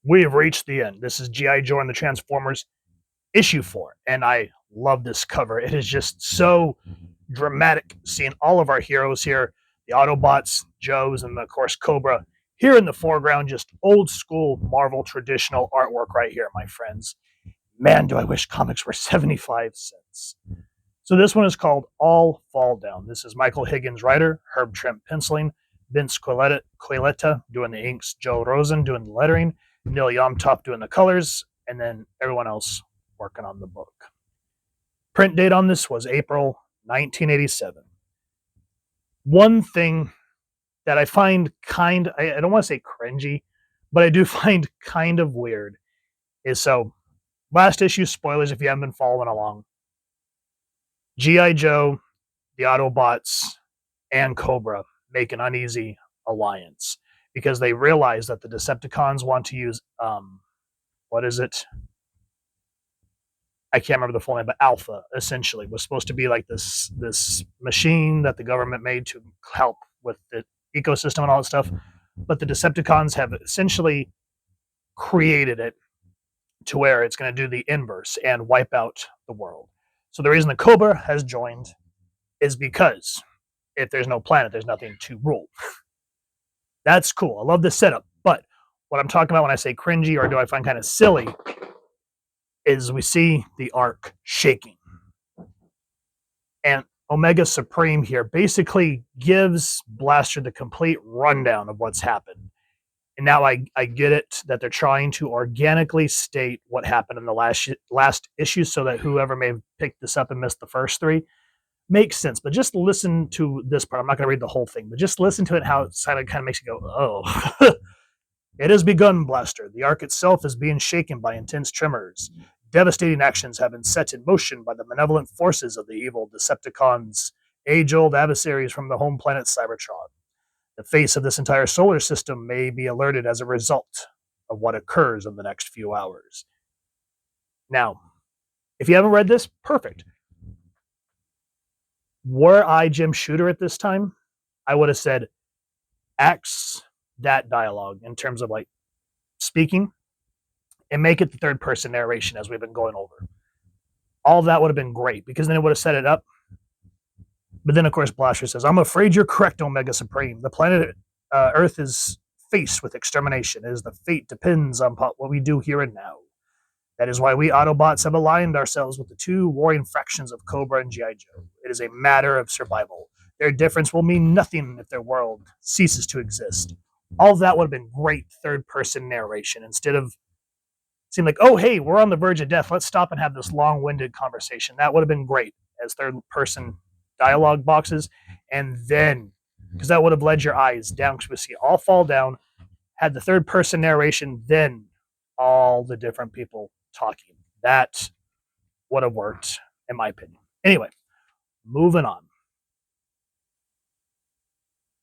We have reached the end. This is G.I. Joe and the Transformers issue 4, and I love this cover. It is just so dramatic seeing all of our heroes here, the Autobots, Joes, and of course Cobra, here in the foreground, just old school Marvel traditional artwork right here, my friends. Man, do I wish comics were 75 cents. So this one is called All Fall Down. This is Michael Higgins writer, Herb Trimpe penciling, Vince Colletta doing the inks, Joe Rosen doing the lettering, Nel Yomtov doing the colors, and then everyone else working on the book. Print date on this was April 1987. One thing that I find I don't want to say cringy, but I do find kind of weird is last issue spoilers if you haven't been following along. G.I. Joe, the Autobots, and Cobra make an uneasy alliance because they realize that the Decepticons want to use what is it? I can't remember the full name, but Alpha essentially was supposed to be like this machine that the government made to help with the ecosystem and all that stuff. But the Decepticons have essentially created it to where it's going to do the inverse and wipe out the world. So the reason the Cobra has joined is because if there's no planet, there's nothing to rule. That's cool. I love this setup. But what I'm talking about when I say cringy or do I find kind of silly is we see the arc shaking. And Omega Supreme here basically gives Blaster the complete rundown of what's happened. And now I get it that they're trying to organically state what happened in the last issue so that whoever may have picked this up and missed the first three makes sense. But just listen to this part. I'm not going to read the whole thing, but just listen to it how it kind of makes you go, oh. It has begun, Blaster. The arc itself is being shaken by intense tremors. Devastating actions have been set in motion by the malevolent forces of the evil Decepticons, age-old adversaries from the home planet Cybertron. The face of this entire solar system may be alerted as a result of what occurs in the next few hours. Now, if you haven't read this, perfect. Were I Jim Shooter at this time, I would have said, axe that dialogue in terms of like speaking and make it the third person narration as we've been going over. All of that would have been great because then it would have set it up. But then, of course, Blaster says, I'm afraid you're correct, Omega Supreme. The planet Earth is faced with extermination, as the fate depends on what we do here and now. That is why we Autobots have aligned ourselves with the two warring factions of Cobra and G.I. Joe. It is a matter of survival. Their difference will mean nothing if their world ceases to exist. All of that would have been great third-person narration instead of seem like, oh, hey, we're on the verge of death. Let's stop and have this long-winded conversation. That would have been great as third-person dialogue boxes. And then, because that would have led your eyes down, because we see all fall down, had the third-person narration, then all the different people talking. That would have worked, in my opinion. Anyway, moving on.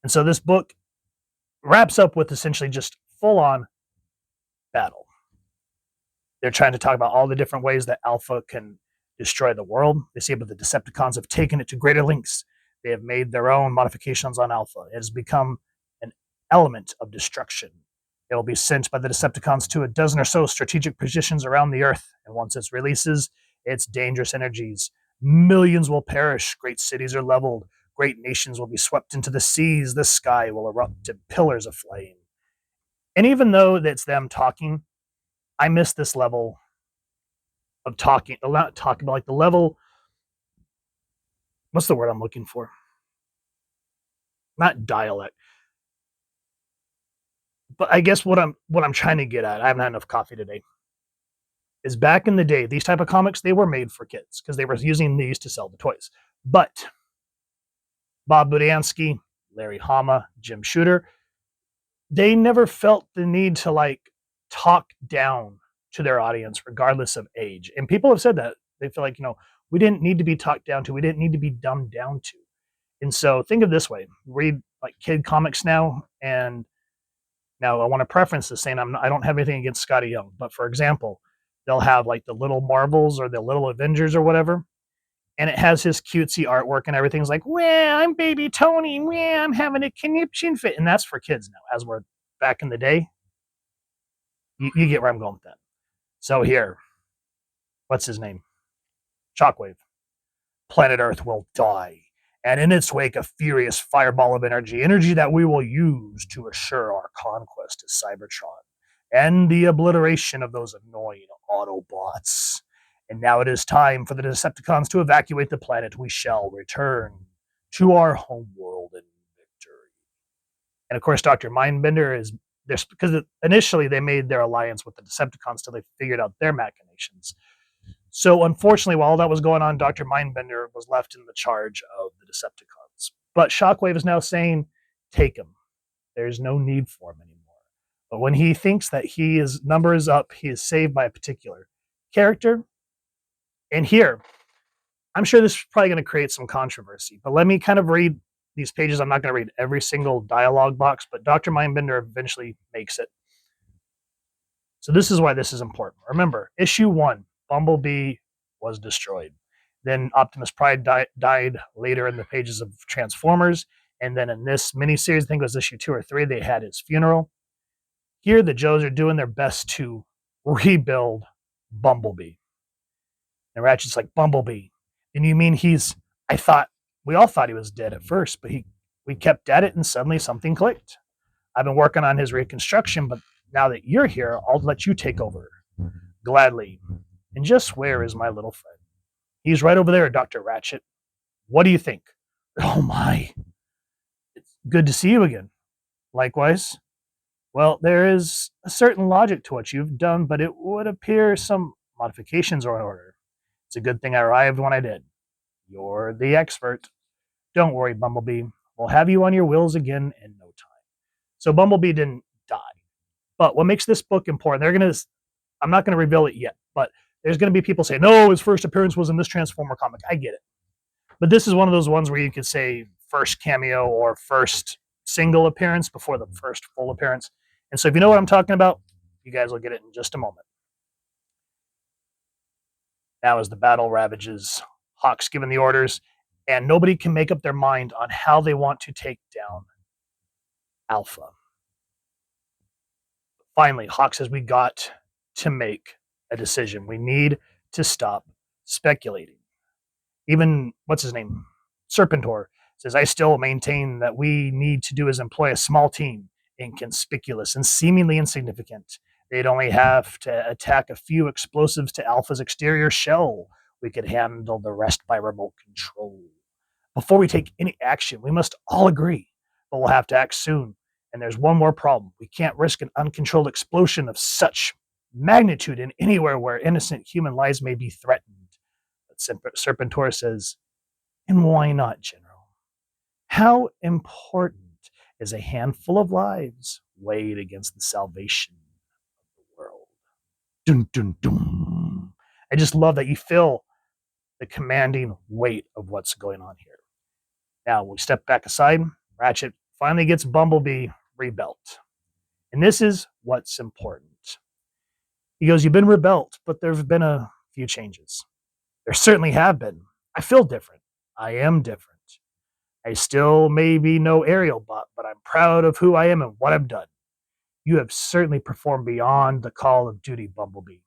And so this book wraps up with essentially just full-on battle. They're trying to talk about all the different ways that Alpha can destroy the world. They see that the Decepticons have taken it to greater lengths. They have made their own modifications on Alpha. It has become an element of destruction. It will be sent by the Decepticons to a dozen or so strategic positions around the Earth, and once it releases its dangerous energies, millions will perish, great cities are leveled, great nations will be swept into the seas, the sky will erupt in pillars of flame. And even though it's them talking, I miss this level of talking, not talking, but like the level, what's the word I'm looking for? Not dialect. But I guess what I'm trying to get at, I haven't had enough coffee today, is back in the day, these type of comics, they were made for kids because they were using these to sell the toys. But Bob Budiansky, Larry Hama, Jim Shooter, they never felt the need to like talk down to their audience regardless of age. And people have said that. They feel like, we didn't need to be talked down to. We didn't need to be dumbed down to. And so think of this way. Read like kid comics now. And now I want to preference this saying I don't have anything against Scotty Young. But for example, they'll have like the little Marvels or the little Avengers or whatever. And it has his cutesy artwork and everything's like, well, I'm baby Tony. Well, I'm having a conniption fit. And that's for kids now, as we're back in the day. You get where I'm going with that. So here, what's his name? Shockwave. Planet Earth will die, and in its wake, a furious fireball of energy that we will use to assure our conquest of Cybertron and the obliteration of those annoying Autobots. And now it is time for the Decepticons to evacuate the planet. We shall return to our home world in victory. And of course, Dr. Mindbender is this because initially they made their alliance with the Decepticons till they figured out their machinations. So unfortunately, while all that was going on, Dr. Mindbender was left in the charge of the Decepticons. But Shockwave is now saying, take him. There's no need for him anymore. But when he thinks that his number is up, he is saved by a particular character. And here, I'm sure this is probably going to create some controversy, but let me kind of read these pages. I'm not going to read every single dialogue box, but Dr. Mindbender eventually makes it. So this is why this is important. Remember, issue 1, Bumblebee was destroyed. Then Optimus Prime died later in the pages of Transformers. And then in this miniseries, I think it was issue 2 or 3, they had his funeral. Here, the Joes are doing their best to rebuild Bumblebee. And Ratchet's like, Bumblebee? And you mean we all thought he was dead at first, but we kept at it and suddenly something clicked. I've been working on his reconstruction, but now that you're here, I'll let you take over. Gladly. And just where is my little friend? He's right over there, Dr. Ratchet. What do you think? Oh my. It's good to see you again. Likewise. Well, there is a certain logic to what you've done, but it would appear some modifications are in order. It's a good thing I arrived when I did. You're the expert. Don't worry, Bumblebee. We'll have you on your wheels again in no time. So Bumblebee didn't die. But what makes this book important, I'm not going to reveal it yet, but there's going to be people saying, no, his first appearance was in this Transformer comic. I get it. But this is one of those ones where you could say first cameo or first single appearance before the first full appearance. And so if you know what I'm talking about, you guys will get it in just a moment. Now as the battle ravages, Hawk's given the orders, and nobody can make up their mind on how they want to take down Alpha. Finally, Hawk says we got to make a decision. We need to stop speculating. Even, what's his name? Serpentor says, I still maintain that we need to do is employ a small team, inconspicuous and seemingly insignificant. They'd only have to attack a few explosives to Alpha's exterior shell. We could handle the rest by remote control. Before we take any action, we must all agree, but we'll have to act soon. And there's one more problem. We can't risk an uncontrolled explosion of such magnitude in anywhere where innocent human lives may be threatened. But Serpentor says, and why not, General? How important is a handful of lives weighed against the salvation of the world? Dun, dun, dun. I just love that you feel the commanding weight of what's going on here. Now, we step back aside. Ratchet finally gets Bumblebee rebuilt. And this is what's important. He goes, you've been rebuilt, but there have been a few changes. There certainly have been. I feel different. I am different. I still may be no aerial bot, but I'm proud of who I am and what I've done. You have certainly performed beyond the call of duty, Bumblebee.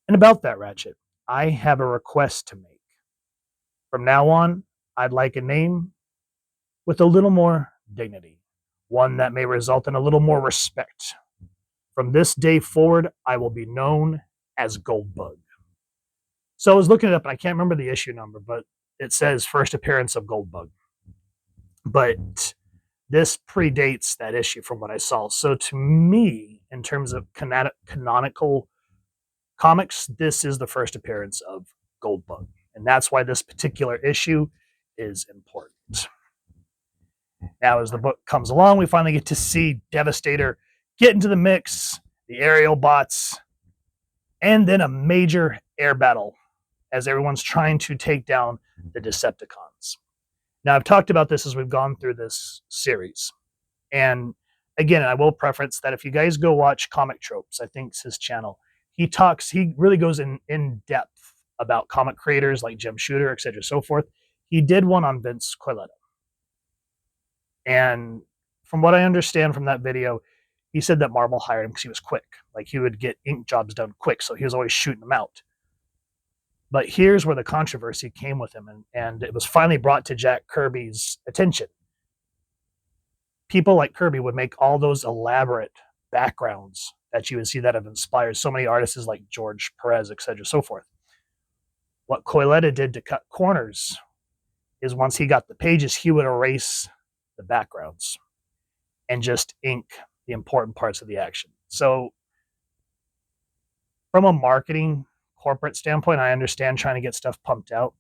And about that, Ratchet, I have a request to make. From now on, I'd like a name with a little more dignity, one that may result in a little more respect. From this day forward, I will be known as Goldbug. So I was looking it up, and I can't remember the issue number, but it says first appearance of Goldbug. But this predates that issue from what I saw. So to me, in terms of canonical comics, this is the first appearance of Goldbug. And that's why this particular issue is important. Now, as the book comes along, we finally get to see Devastator get into the mix, the aerial bots, and then a major air battle as everyone's trying to take down the Decepticons. Now, I've talked about this as we've gone through this series. And again, I will preference that if you guys go watch Comic Tropes, I think it's his channel, he really goes in depth about comic creators like Jim Shooter, etc., so forth. He did one on Vince Colletta. And from what I understand from that video, he said that Marvel hired him because he was quick. Like, he would get ink jobs done quick, so he was always shooting them out. But here's where the controversy came with him, and it was finally brought to Jack Kirby's attention. People like Kirby would make all those elaborate backgrounds that you would see that have inspired so many artists like George Perez, etc., so forth. What Colletta did to cut corners is once he got the pages, he would erase the backgrounds and just ink the important parts of the action. So from a marketing corporate standpoint, I understand trying to get stuff pumped out,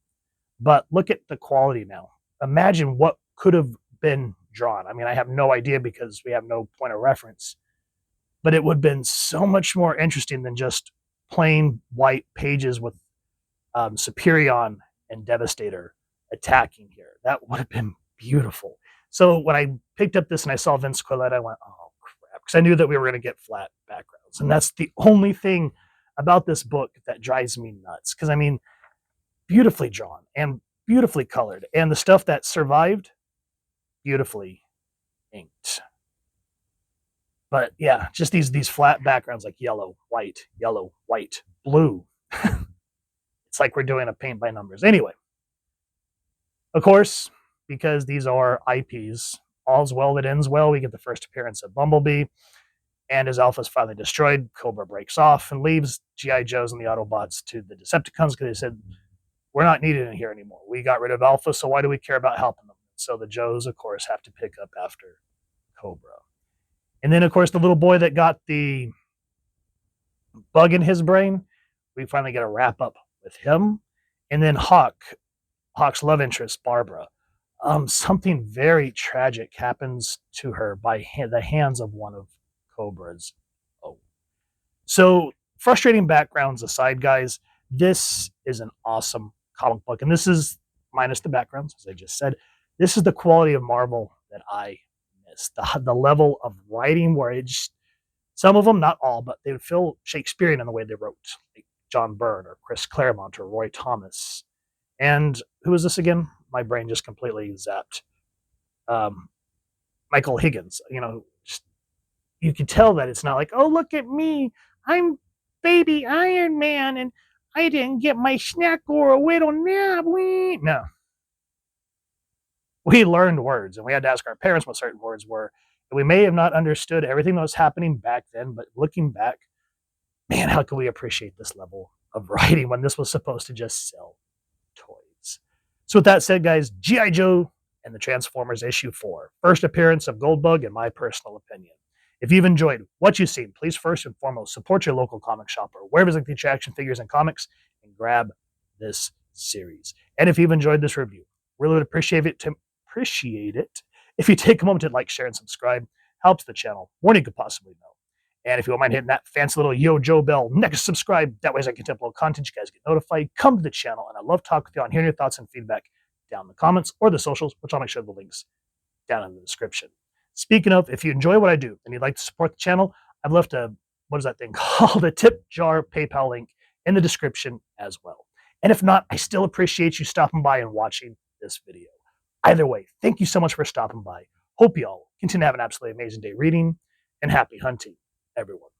but look at the quality now. Imagine what could have been drawn. I mean, I have no idea because we have no point of reference, but it would have been so much more interesting than just plain white pages with Superion and Devastator attacking here. That would have been beautiful. So when I picked up this and I saw Vince Colletta, I went, oh crap, because I knew that we were going to get flat backgrounds. And that's the only thing about this book that drives me nuts. Because, I mean, beautifully drawn and beautifully colored. And the stuff that survived, beautifully inked. But yeah, just these flat backgrounds like yellow, white, blue. It's like we're doing a paint by numbers. Anyway, of course, because these are IPs, all's well that ends well. We get the first appearance of Bumblebee, and as Alpha's finally destroyed, Cobra breaks off and leaves G.I. Joes and the Autobots to the Decepticons because they said, we're not needed in here anymore. We got rid of Alpha, so why do we care about helping them? So the Joes, of course, have to pick up after Cobra. And then, of course, the little boy that got the bug in his brain, we finally get a wrap up with him. And then Hawk's love interest, Barbara. Something very tragic happens to her by the hands of one of Cobra's own. So, frustrating backgrounds aside, guys, this is an awesome comic book. And this is, minus the backgrounds, as I just said, this is the quality of Marvel that I miss. The level of writing where it just, some of them, not all, but they would feel Shakespearean in the way they wrote, like John Byrne or Chris Claremont or Roy Thomas. And who is this again? My brain just completely zapped. Michael Higgins. You know, just, you can tell that it's not like, oh, look at me, I'm baby Iron Man, and I didn't get my snack or a whittle nap. No. We learned words, and we had to ask our parents what certain words were. And we may have not understood everything that was happening back then, but looking back, man, how can we appreciate this level of writing when this was supposed to just sell toys? So with that said, guys, G.I. Joe and the Transformers issue 4. First appearance of Goldbug, in my personal opinion. If you've enjoyed what you've seen, please first and foremost support your local comic shop or wherever you get your action figures and comics and grab this series. And if you've enjoyed this review, really would appreciate it if you take a moment to like, share, and subscribe. Helps the channel more than you could possibly know. And if you don't mind hitting that fancy little Yo Joe bell next to subscribe, that way as I can upload content, you guys get notified. Come to the channel, and I love talking with you on hearing your thoughts and feedback down in the comments or the socials, which I'll make sure the links down in the description. Speaking of, if you enjoy what I do and you'd like to support the channel, I've left a, what is that thing called? A tip jar PayPal link in the description as well. And if not, I still appreciate you stopping by and watching this video. Either way, thank you so much for stopping by. Hope you all continue to have an absolutely amazing day reading, and happy hunting, everyone.